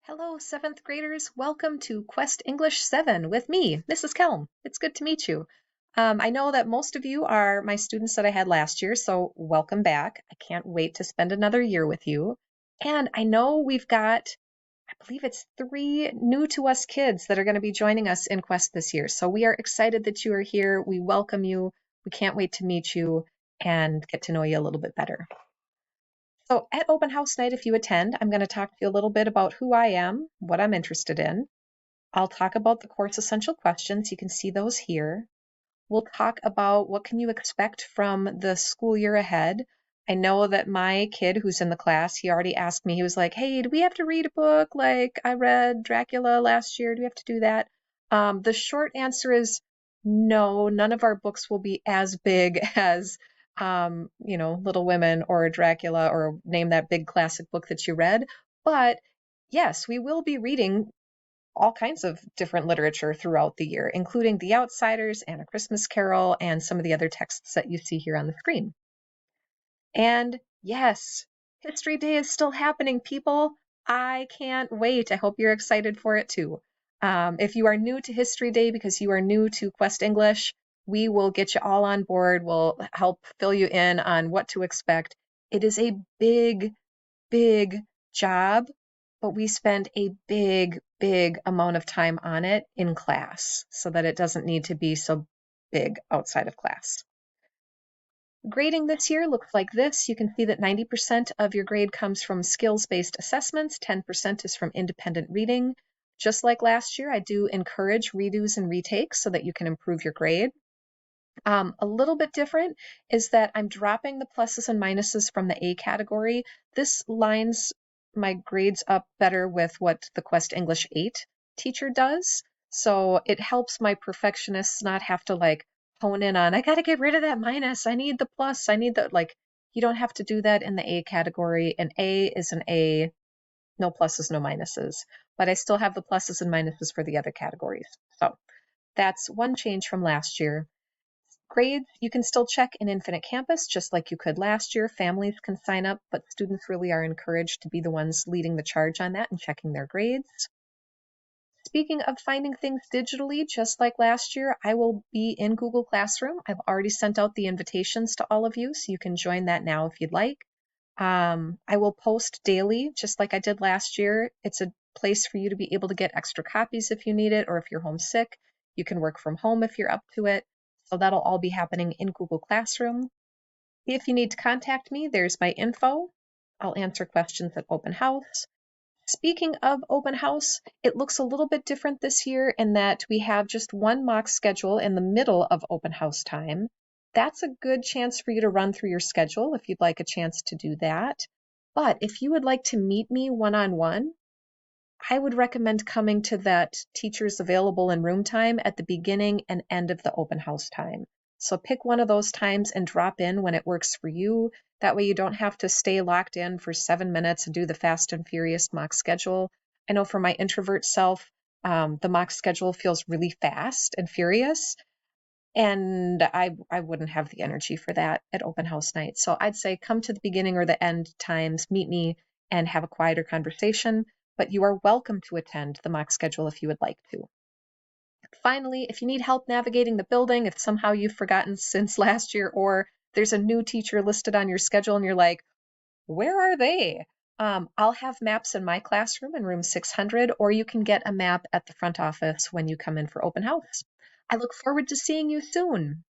Hello, seventh graders. Welcome to Quest English 7 with me, Mrs. Kelm. It's good to meet you. I know that most of you are my students that I had last year, so welcome back. I can't wait to spend another year with you. And I know we've got, I believe it's 3 new to us kids that are going to be joining us in Quest this year. So we are excited that you are here. We welcome you. We can't wait to meet you and get to know you a little bit better. So at open house night, if you attend, I'm going to talk to you a little bit about who I am, what I'm interested in. I'll talk about the course essential questions. You can see those here. We'll talk about what can you expect from the school year ahead. I know that my kid who's in the class, he already asked me, he was like, hey, do we have to read a book? Like I read Dracula last year. Do we have to do that? The short answer is no, none of our books will be as big as Little Women or Dracula or name that big classic book that you read. But yes, we will be reading all kinds of different literature throughout the year, including The Outsiders and A Christmas Carol and some of the other texts that you see here on the screen. And yes, History Day is still happening, people. I can't wait. I hope you're excited for it too. If you are new to History Day because you are new to Quest English, we will get you all on board. We'll help fill you in on what to expect. It is a big, big job, but we spend a big, big amount of time on it in class so that it doesn't need to be so big outside of class. Grading this year looks like this. You can see that 90% of your grade comes from skills-based assessments, 10% is from independent reading. Just like last year, I do encourage redos and retakes so that you can improve your grade. A little bit different is that I'm dropping the pluses and minuses from the A category. This lines my grades up better with what the Quest English 8 teacher does. So it helps my perfectionists not have to hone in on, I got to get rid of that minus. I need the plus. I need the, you don't have to do that in the A category. An A is an A, no pluses, no minuses. But I still have the pluses and minuses for the other categories. So that's one change from last year. Grades, you can still check in Infinite Campus just like you could last year. Families can sign up, but students really are encouraged to be the ones leading the charge on that and checking their grades. Speaking of finding things digitally, just like last year, I will be in Google Classroom. I've already sent out the invitations to all of you, so you can join that now if you'd like. I will post daily, just like I did last year. It's a place for you to be able to get extra copies if you need it, or if you're homesick. You can work from home if you're up to it. So that'll all be happening in Google Classroom. If you need to contact me, there's my info. I'll answer questions at open house. Speaking of open house, it looks a little bit different this year in that we have just one mock schedule in the middle of open house time. That's a good chance for you to run through your schedule if you'd like a chance to do that. But if you would like to meet me one-on-one, I would recommend coming to that teachers available in room time at the beginning and end of the open house time. So pick one of those times and drop in when it works for you. That way you don't have to stay locked in for 7 minutes and do the fast and furious mock schedule. I know for my introvert self, the mock schedule feels really fast and furious, and I wouldn't have the energy for that at open house night. So I'd say come to the beginning or the end times, meet me and have a quieter conversation, but you are welcome to attend the mock schedule if you would like to. Finally, if you need help navigating the building, if somehow you've forgotten since last year, or there's a new teacher listed on your schedule and you're like, where are they? I'll have maps in my classroom in room 600, or you can get a map at the front office when you come in for open house. I look forward to seeing you soon.